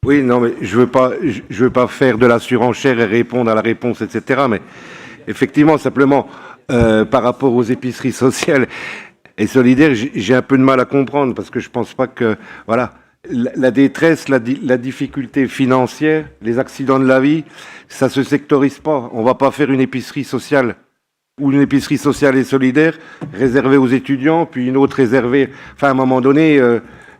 Oui, non, mais je veux pas faire de la surenchère et répondre à la réponse, etc. Mais effectivement, simplement, par rapport aux épiceries sociales et solidaires, j'ai un peu de mal à comprendre parce que je pense pas que, voilà, la détresse, la difficulté financière, les accidents de la vie, ça se sectorise pas. On va pas faire une épicerie sociale ou une épicerie sociale et solidaire réservée aux étudiants, puis une autre réservée. Enfin, à un moment donné,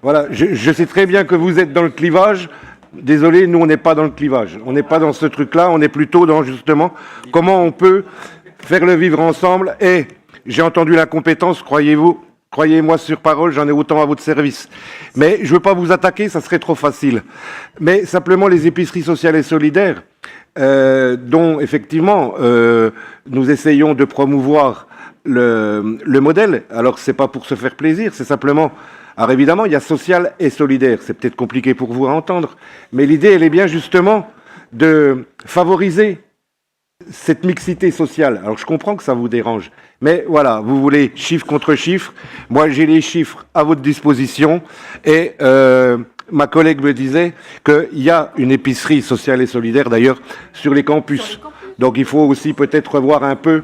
voilà, je sais très bien que vous êtes dans le clivage. Désolé, nous, on n'est pas dans le clivage. On n'est pas dans ce truc-là. On est plutôt dans, justement, comment on peut faire le vivre ensemble. Et j'ai entendu l'incompétence, croyez-vous, croyez-moi sur parole, j'en ai autant à votre service. Mais je veux pas vous attaquer, ça serait trop facile. Mais simplement, les épiceries sociales et solidaires, dont, effectivement, nous essayons de promouvoir le modèle. Alors, c'est pas pour se faire plaisir, c'est simplement... Alors évidemment, il y a social et solidaire. C'est peut-être compliqué pour vous à entendre, mais l'idée, elle est bien justement de favoriser cette mixité sociale. Alors je comprends que ça vous dérange, mais voilà, vous voulez chiffre contre chiffre. Moi, j'ai les chiffres à votre disposition et ma collègue me disait qu'il y a une épicerie sociale et solidaire d'ailleurs sur les campus. Donc il faut aussi peut-être revoir un peu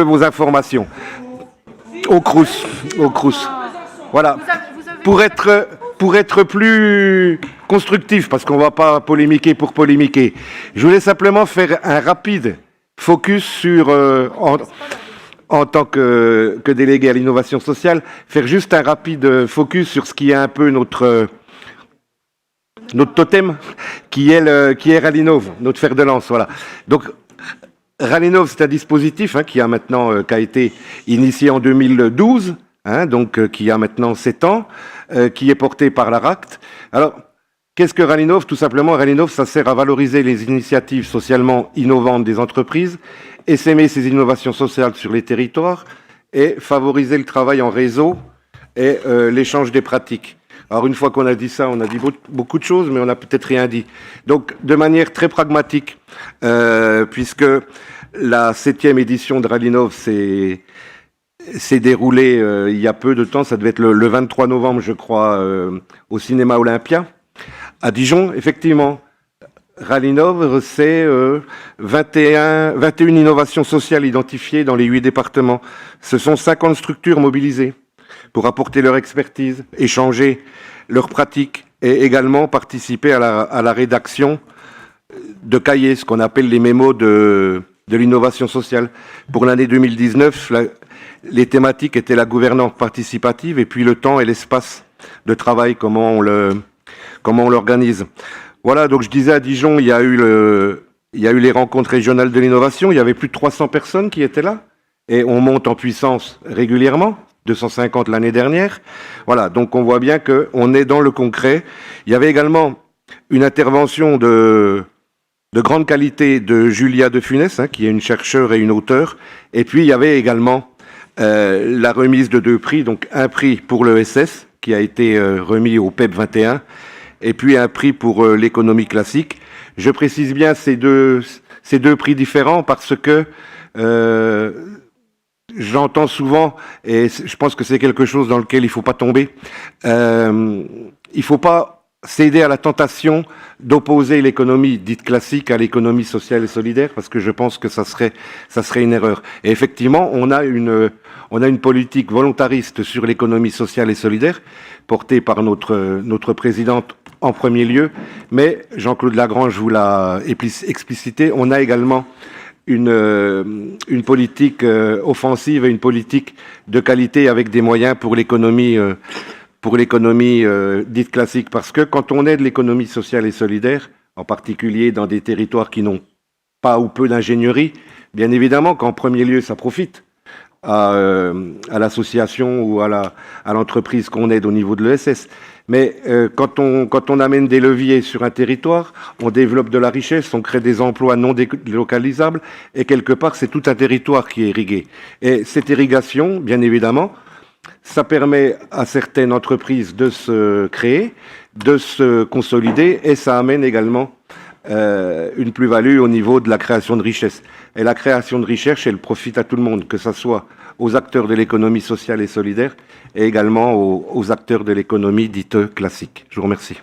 vos informations. Au Crous. Voilà. Pour être plus constructif, parce qu'on ne va pas polémiquer pour polémiquer, je voulais simplement faire un rapide focus sur, en tant que délégué à l'innovation sociale, faire juste un rapide focus sur ce qui est un peu notre totem, qui est Ralinov, notre fer de lance. Voilà. Donc, Ralinov, c'est un dispositif qui a été initié en 2012. Donc qui a maintenant 7 ans, qui est porté par l'ARACT. Alors, qu'est-ce que Ralinov? Tout simplement, Ralinov, ça sert à valoriser les initiatives socialement innovantes des entreprises, essaimer ces innovations sociales sur les territoires et favoriser le travail en réseau et l'échange des pratiques. Alors, une fois qu'on a dit ça, on a dit beaucoup de choses, mais on n'a peut-être rien dit. Donc, de manière très pragmatique, puisque la 7e édition de Ralinov, s'est déroulé il y a peu de temps, ça devait être le 23 novembre, je crois, au cinéma Olympia, à Dijon, effectivement. Ralinov, c'est 21 innovations sociales identifiées dans les 8 départements. Ce sont 50 structures mobilisées pour apporter leur expertise, échanger leurs pratiques et également participer à la rédaction de cahiers, ce qu'on appelle les mémos de l'innovation sociale. Pour l'année 2019, les thématiques étaient la gouvernance participative et puis le temps et l'espace de travail, comment on l'organise. Voilà, donc je disais à Dijon, il y a eu les rencontres régionales de l'innovation, il y avait plus de 300 personnes qui étaient là et on monte en puissance régulièrement, 250 l'année dernière. Voilà, donc on voit bien qu'on est dans le concret. Il y avait également une intervention de grande qualité de Julia de Funès, qui est une chercheure et une auteure. Et puis il y avait également la remise de 2 prix, donc un prix pour l'ESS qui a été remis au PEP 21 et puis un prix pour l'économie classique. Je précise bien ces deux prix différents parce que j'entends souvent, et je pense que c'est quelque chose dans lequel il ne faut pas tomber, il ne faut pas céder à la tentation d'opposer l'économie dite classique à l'économie sociale et solidaire, parce que je pense que ça serait une erreur. Et effectivement, on a une politique volontariste sur l'économie sociale et solidaire, portée par notre présidente en premier lieu, mais Jean-Claude Lagrange vous l'a explicité, on a également une politique offensive et une politique de qualité avec des moyens pour l'économie dite classique, parce que quand on aide l'économie sociale et solidaire, en particulier dans des territoires qui n'ont pas ou peu d'ingénierie, bien évidemment qu'en premier lieu ça profite à l'association ou à l'entreprise qu'on aide au niveau de l'ESS. Mais quand on amène des leviers sur un territoire, on développe de la richesse, on crée des emplois non délocalisables, et quelque part c'est tout un territoire qui est irrigué. Et cette irrigation, bien évidemment, ça permet à certaines entreprises de se créer, de se consolider, et ça amène également une plus-value au niveau de la création de richesse. Et la création de richesse, elle profite à tout le monde, que ce soit aux acteurs de l'économie sociale et solidaire, et également aux acteurs de l'économie dite classique. Je vous remercie.